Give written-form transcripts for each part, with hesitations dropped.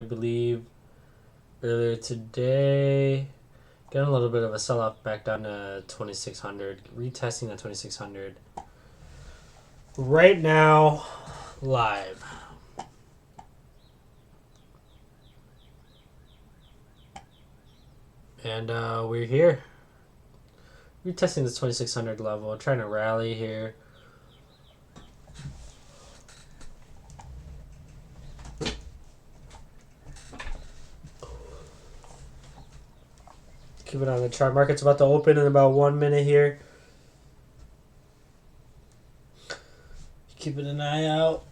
I believe earlier today. Getting a little bit of a sell-off back down to 2600. Retesting that 2600. Right now, live. And we're here. Retesting this 2600 level. Trying to rally here. Keep it on the chart. Market's about to open in about 1 minute here. Keeping an eye out.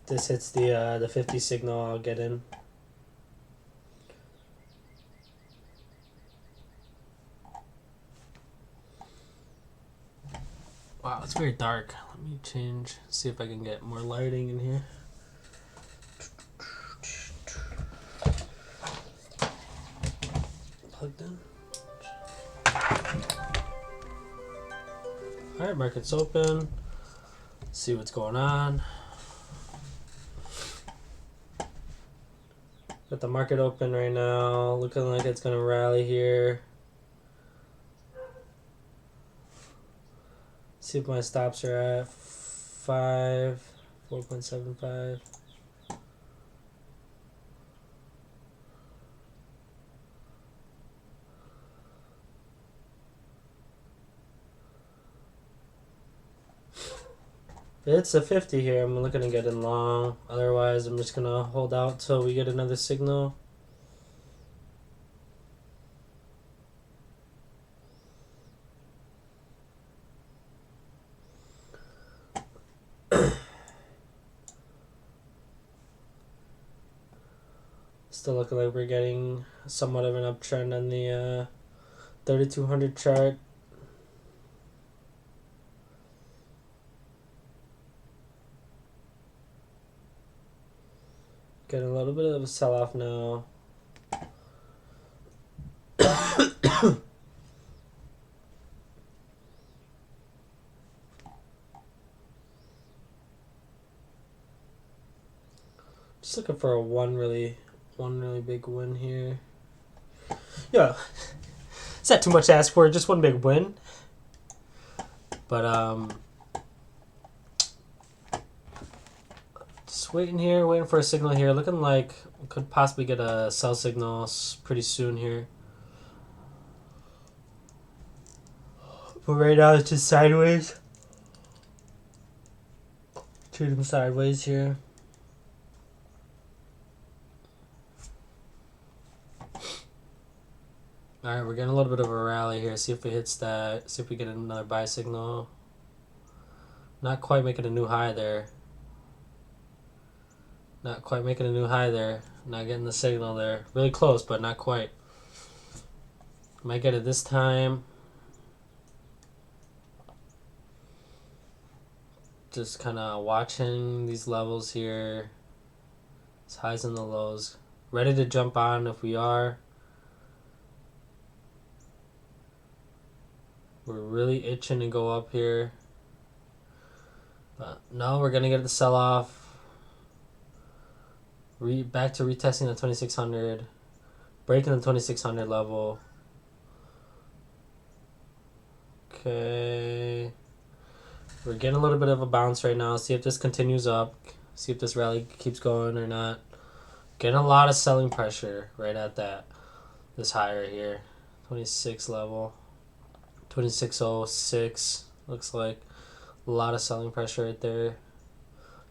If this hits the 50 signal, I'll get in. Wow, it's very dark. Let me change, see if I can get more lighting in here. Plugged in. Alright, market's open. See what's going on. Got the market open right now. Looking like it's going to rally here. See if my stops are at 4.75. It's a 50 here. I'm looking to get in long. Otherwise, I'm just going to hold out till we get another signal. Still looking like we're getting somewhat of an uptrend on the 3200 chart. Getting a little bit of a sell-off now. Just looking for one really big win here. Yeah, is that too much to ask for? Just one big win. But just waiting here, waiting for a signal here. Looking like we could possibly get a sell signal pretty soon here. But right now it's just sideways. Trading sideways here. Alright, we're getting a little bit of a rally here. See if it hits that. See if we get another buy signal. Not quite making a new high there. Not quite making a new high there. Not getting the signal there. Really close, but not quite. Might get it this time. Just kind of watching these levels here. It's highs and the lows. Ready to jump on if we are. We're really itching to go up here. But no, we're going to get the sell-off. Back to retesting the 2600. Breaking the 2600 level. Okay. We're getting a little bit of a bounce right now. See if this continues up. See if this rally keeps going or not. Getting a lot of selling pressure right at this high right here. 26 level. 2606 looks like a lot of selling pressure right there.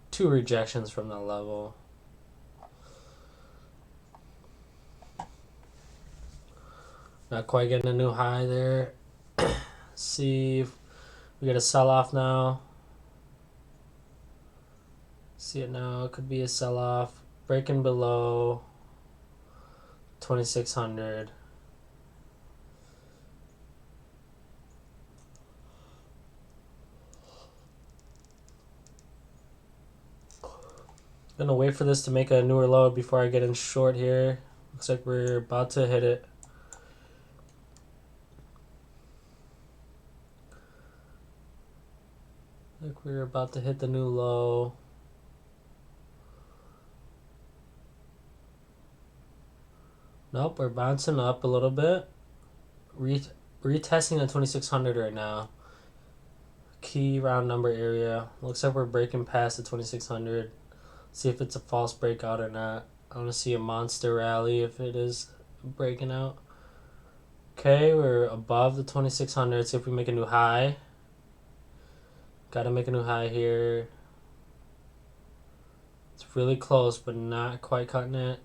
2 rejections from that level. Not quite getting a new high there. See if we get a sell-off now. See it now. It could be a sell-off. Breaking below 2600. Gonna wait for this to make a newer low before I get in short here. Looks like we're about to hit it. Like we're about to hit the new low. Nope, we're bouncing up a little bit. Retesting the 2600 right now. Key round number area. Looks like we're breaking past the 2600. See if it's a false breakout or not. I want to see a monster rally if it is breaking out. Okay, we're above the 2600. See if we make a new high. Gotta make a new high here. It's really close, but not quite cutting it.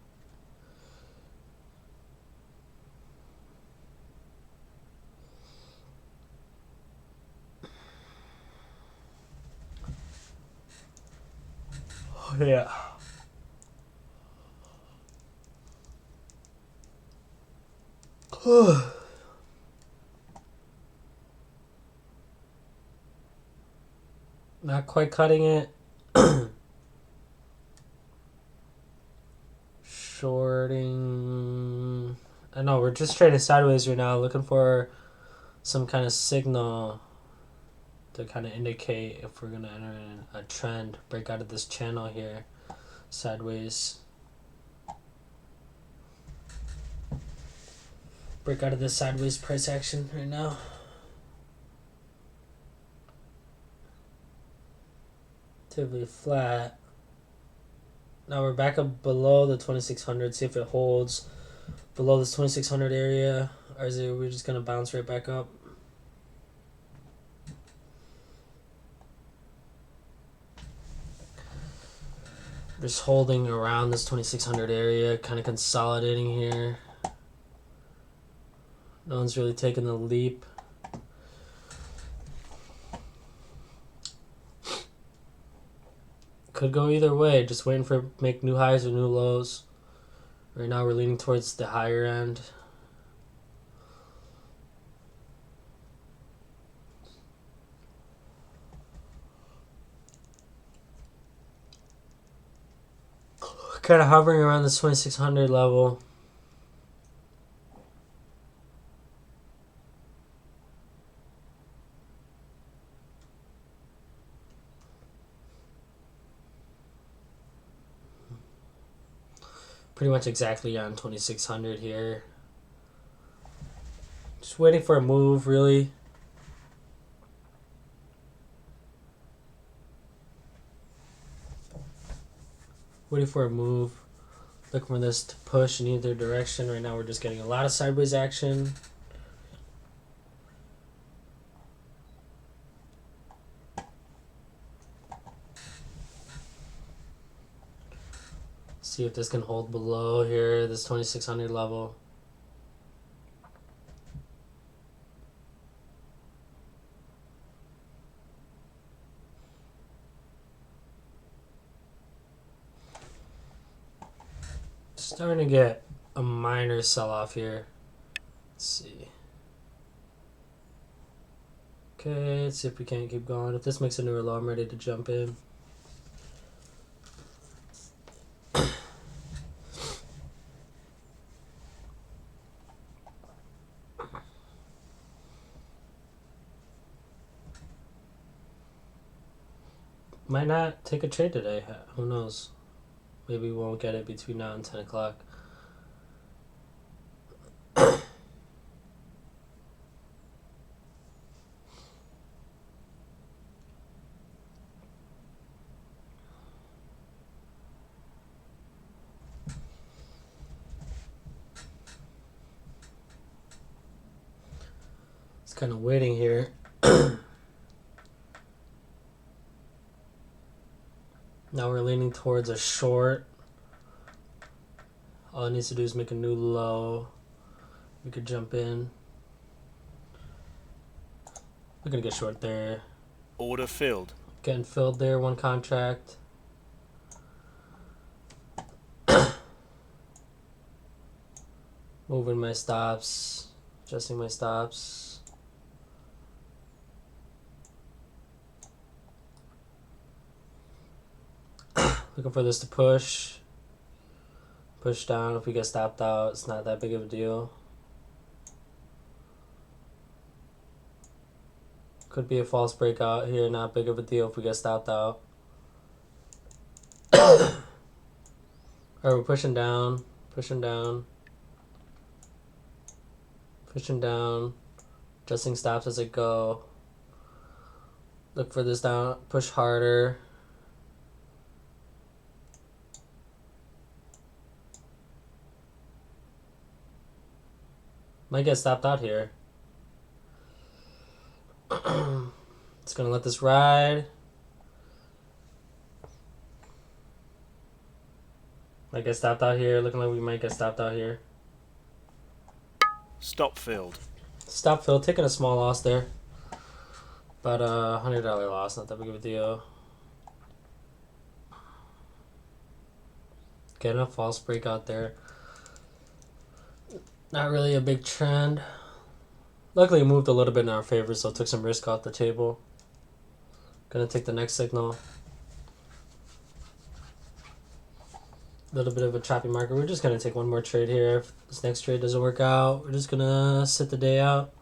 Oh, yeah. Not quite cutting it. Shorting. I know, we're just trading sideways right now, looking for some kind of signal to kind of indicate if we're going to enter in a trend, break out of this channel here, sideways. Break out of this sideways price action right now. Relatively flat. Now we're back up below the 2600. See if it holds below this 2600 area, or is it we're just gonna bounce right back up? Just holding around this 2600 area, kind of consolidating here. No one's really taking the leap. Could go either way. Just waiting for make new highs or new lows. Right now we're leaning towards the higher end. Kind of hovering around this 2600 level. Pretty much exactly on 2600 here. Just waiting for a move, really. Waiting for a move. Looking for this to push in either direction. Right now we're just getting a lot of sideways action. See if this can hold below here, this 2600 level. Starting to get a minor sell-off here. Let's see. Okay, let's see if we can't keep going. If this makes a newer low, I'm ready to jump in. Might not take a trade today. Who knows? Maybe we won't get it between now and 10 o'clock. It's kind of waiting here. Now we're leaning towards a short. All it needs to do is make a new low. We could jump in. We're gonna get short there. Order filled. Getting filled there, one contract. Moving my stops, adjusting my stops. Looking for this to push. Push down. If we get stopped out, it's not that big of a deal. Could be a false breakout here, not big of a deal if we get stopped out. Alright, we're pushing down, pushing down, pushing down, adjusting stops as I go. Look for this down, push harder. Might get stopped out here. It's gonna let this ride. Might get stopped out here. Looking like we might get stopped out here. Stop filled. Stop fill. Taking a small loss there. About a $100 loss. Not that big of a deal. Getting a false breakout there. Not really a big trend. Luckily, it moved a little bit in our favor, so took some risk off the table. Gonna take the next signal. A little bit of a choppy market. We're just gonna take one more trade here. If this next trade doesn't work out, we're just gonna sit the day out.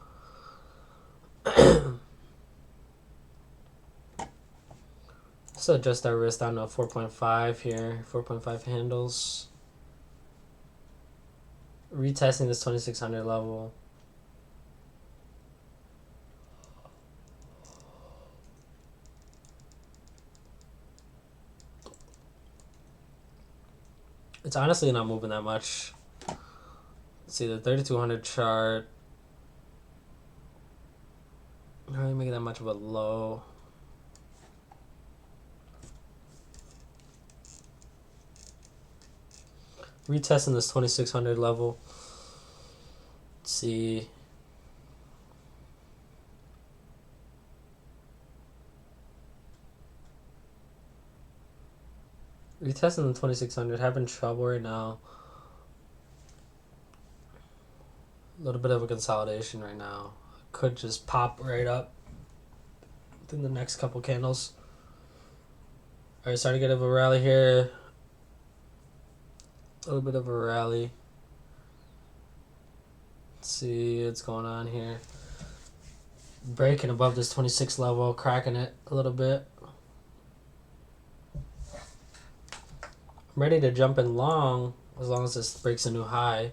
Let's adjust our risk down to 4.5 here. 4.5 handles. Retesting this 2600 level. It's honestly not moving that much. Let's see the 3200 chart. Not really making that much of a low. Retesting this 2600 level. Let's see. Retesting the 2600, having trouble right now. A little bit of a consolidation right now. Could just pop right up within the next couple candles. Alright, starting to get a bit of a rally here. A little bit of a rally. Let's see what's going on here. Breaking above this 26 level, cracking it a little bit. I'm ready to jump in long as long as this breaks a new high.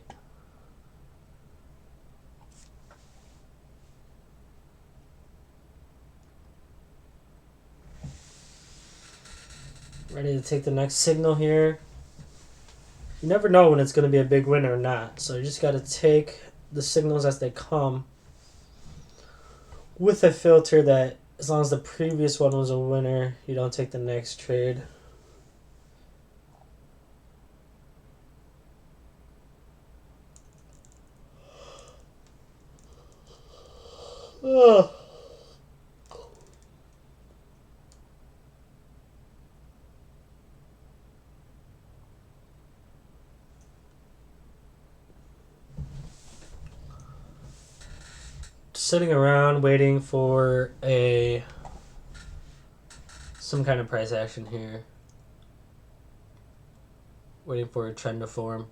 Ready to take the next signal here. You never know when it's going to be a big win or not. So you just got to take the signals as they come with a filter that as long as the previous one was a winner, you don't take the next trade. Ugh. Sitting around waiting for some kind of price action here. Waiting for a trend to form.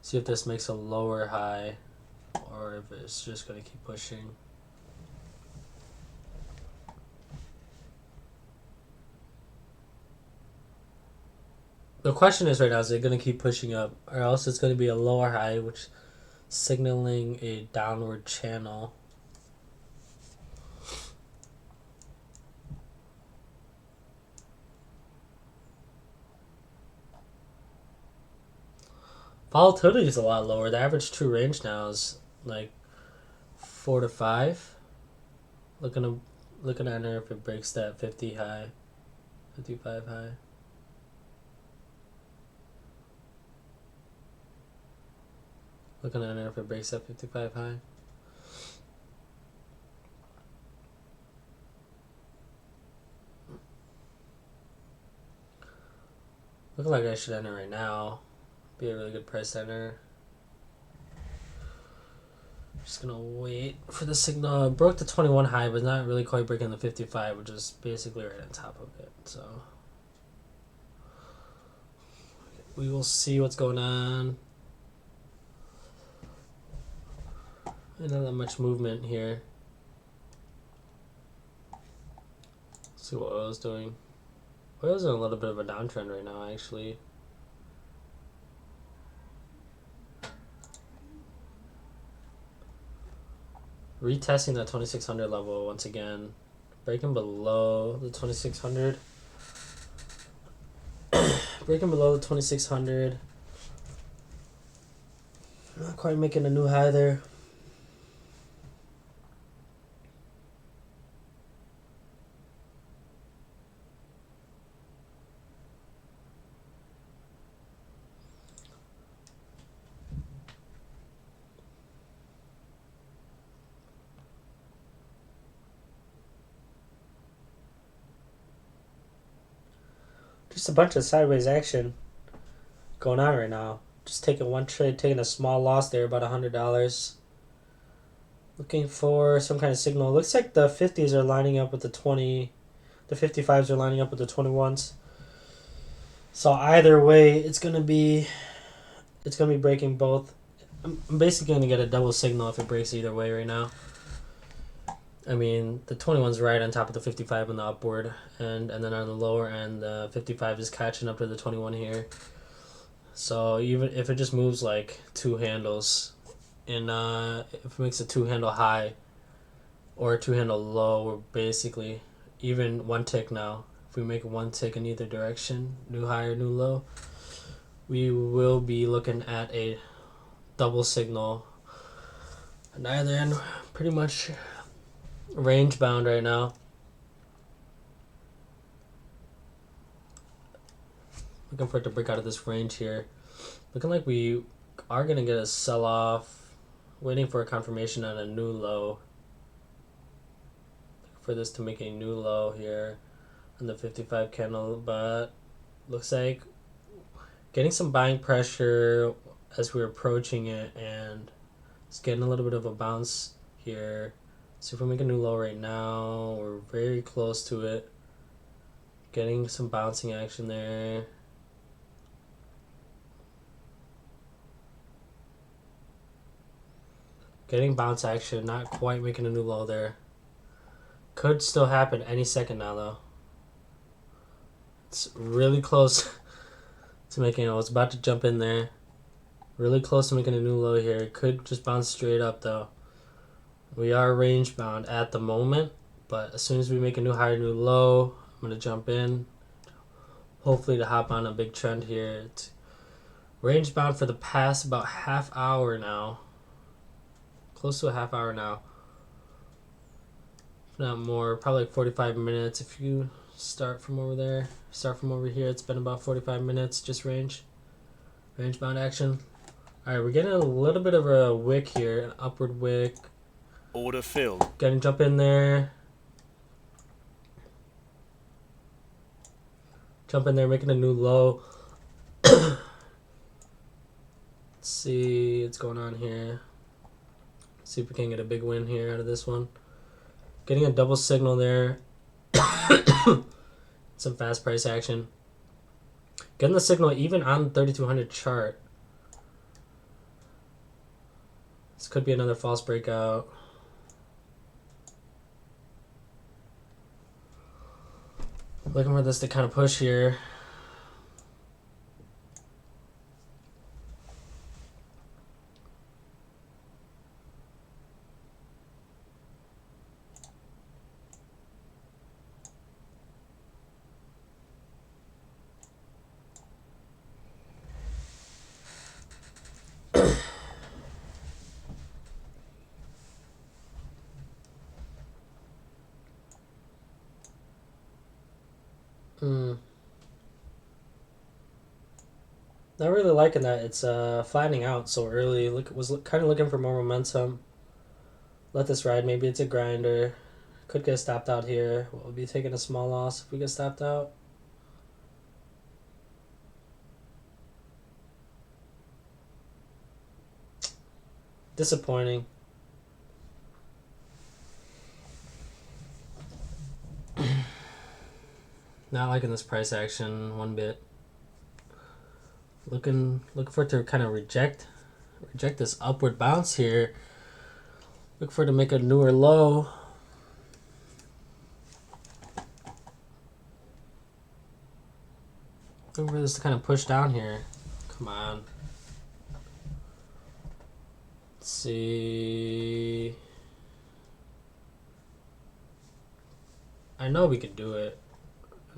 See if this makes a lower high or if it's just going to keep pushing. The question is right now, is it going to keep pushing up or else it's going to be a lower high, which signaling a downward channel. Volatility is a lot lower. The average true range now is like 4 to 5. Looking at her if it breaks that 50 high, 55 high. Looking at her if it breaks that 55 high. Looking like I should enter right now. Be a really good price to enter. Just gonna wait for the signal. It broke the 21 high, but not really quite breaking the 55, which is basically right on top of it. So We will see what's going on. Not that much movement here. Let's see what oil's doing. Oil's in a little bit of a downtrend right now, actually. Retesting that 2600 level once again. Breaking below the 2600. Breaking below the 2600. Not quite making a new high there. Just a bunch of sideways action going on right now. Just taking one trade, taking a small loss there, about $100. Looking for some kind of signal. Looks like the 50s are lining up with the 20. The 55s are lining up with the 21s. So either way, it's gonna be breaking both. I'm basically gonna get a double signal if it breaks either way right now. I mean, the 21's right on top of the 55 on the upward, and then on the lower end, the 55 is catching up to the 21 here. So even if it just moves like two handles, and if it makes a two-handle high or a two-handle low, we're basically even one tick now. If we make one tick in either direction, new high or new low, we will be looking at a double signal. On either end, pretty much range bound right now. Looking for it to break out of this range here. Looking like we are going to get a sell-off. Waiting for a confirmation on a new low. For this to make a new low here on the 55 candle, but looks like getting some buying pressure as we're approaching it, and it's getting a little bit of a bounce here. So if we make a new low right now, we're very close to it. Getting some bouncing action there. Getting bounce action, not quite making a new low there. Could still happen any second now, though. It's really close to making it. I was about to jump in there. Really close to making a new low here. It could just bounce straight up, though. We are range bound at the moment, but as soon as we make a new high, new low, I'm going to jump in. Hopefully to hop on a big trend here. It's range bound for the past about half hour now. Close to a half hour now. If not more, probably like 45 minutes. If you start from over there, start from over here, it's been about 45 minutes, just range bound action. Alright, we're getting a little bit of a wick here, an upward wick. Order filled. Gonna jump in there. Jump in there, making a new low. Let's see what's going on here. See if we can get a big win here out of this one. Getting a double signal there. Some fast price action. Getting the signal even on the 3200 chart. This could be another false breakout. Looking for this to kind of push here. Not really liking that it's flattening out so early. Was kind of looking for more momentum. Let this ride. Maybe it's a grinder. Could get stopped out here. We'll be taking a small loss if we get stopped out. Disappointing. Not liking this price action one bit. Looking for it to kind of reject this upward bounce here. Look for it to make a newer low. Look for this to kind of push down here. Come on. Let's see. I know we could do it.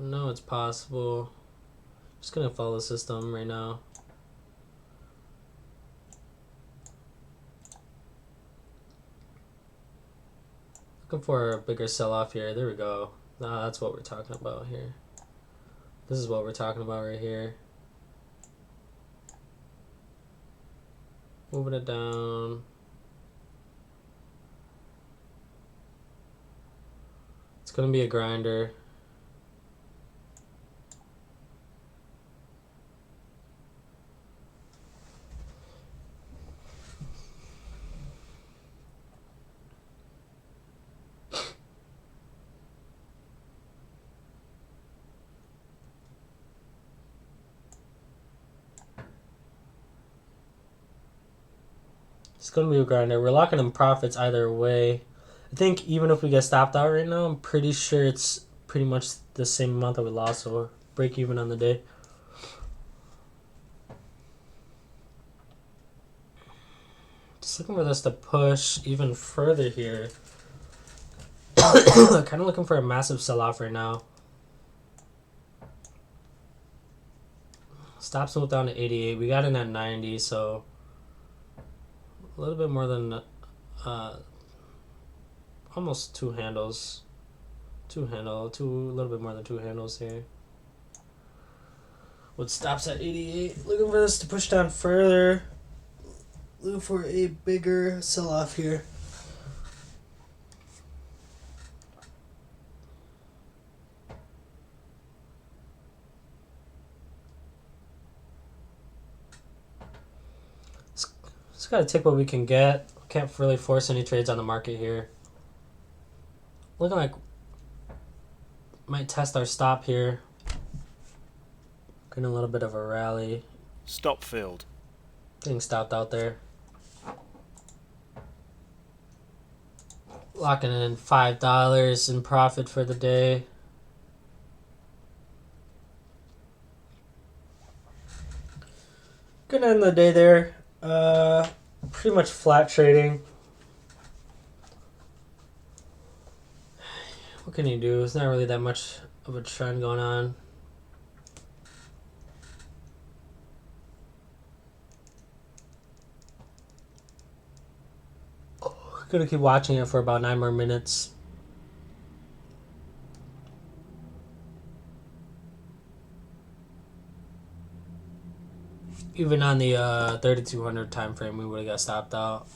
I know it's possible. Just gonna follow the system right now. Looking for a bigger sell-off here. There we go. Nah, that's what we're talking about here. This is what we're talking about right here. Moving it down. It's gonna be a grinder. It's going to be a grinder. We're locking in profits either way. I think even if we get stopped out right now, I'm pretty sure it's pretty much the same amount that we lost, so break even on the day. Just looking for this to push even further here. Kind of looking for a massive sell-off right now. Stops moved down to 88. We got in at 90, so a little bit more than almost two handles. A little bit more than two handles here. What stops at 88. Looking for this to push down further. Looking for a bigger sell-off here. Just gotta take what we can get. Can't really force any trades on the market here. Looking like might test our stop here. Getting a little bit of a rally. Stop filled. Getting stopped out there. Locking in $5 in profit for the day. Gonna end the day there. Pretty much flat trading. What can you do? It's not really that much of a trend going on. Gonna keep watching it for about 9 more minutes. Even on the 3200 time frame, we would have got stopped out.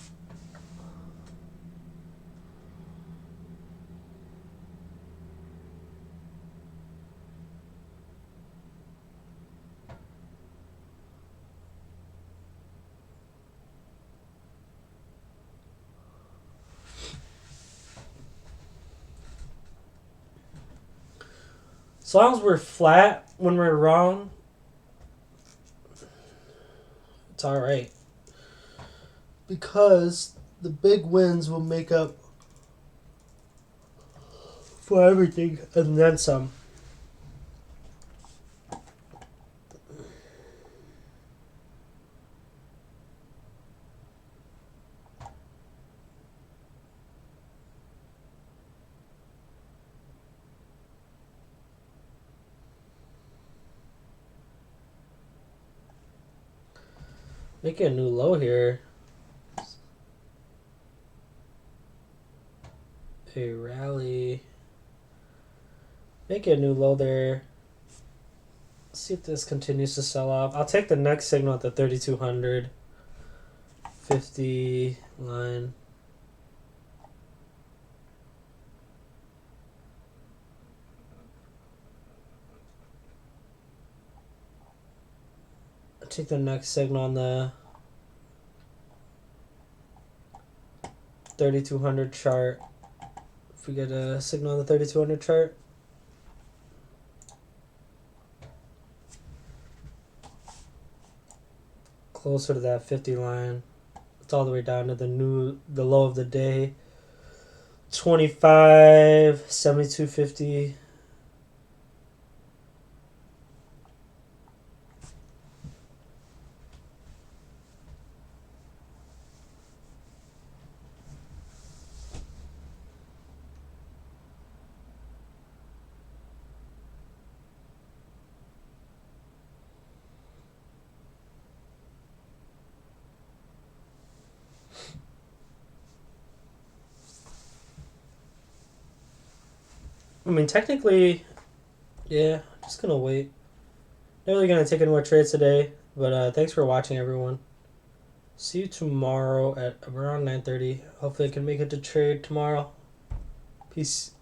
As long as we're flat when we're wrong, it's all right. Because the big wins will make up for everything and then some. Make a new low here. A rally. Make a new low there. See if this continues to sell off. I'll take the next signal at the 3200. 50 line. Take the next signal on the 3200 chart. If we get a signal on the 3200 chart. closer to that 50 line. It's all the way down to the low of the day. 25, 72.50. I mean, technically, yeah, just gonna wait. Not really gonna take any more trades today, but thanks for watching, everyone. See you tomorrow at around 9:30. Hopefully, I can make it to trade tomorrow. Peace.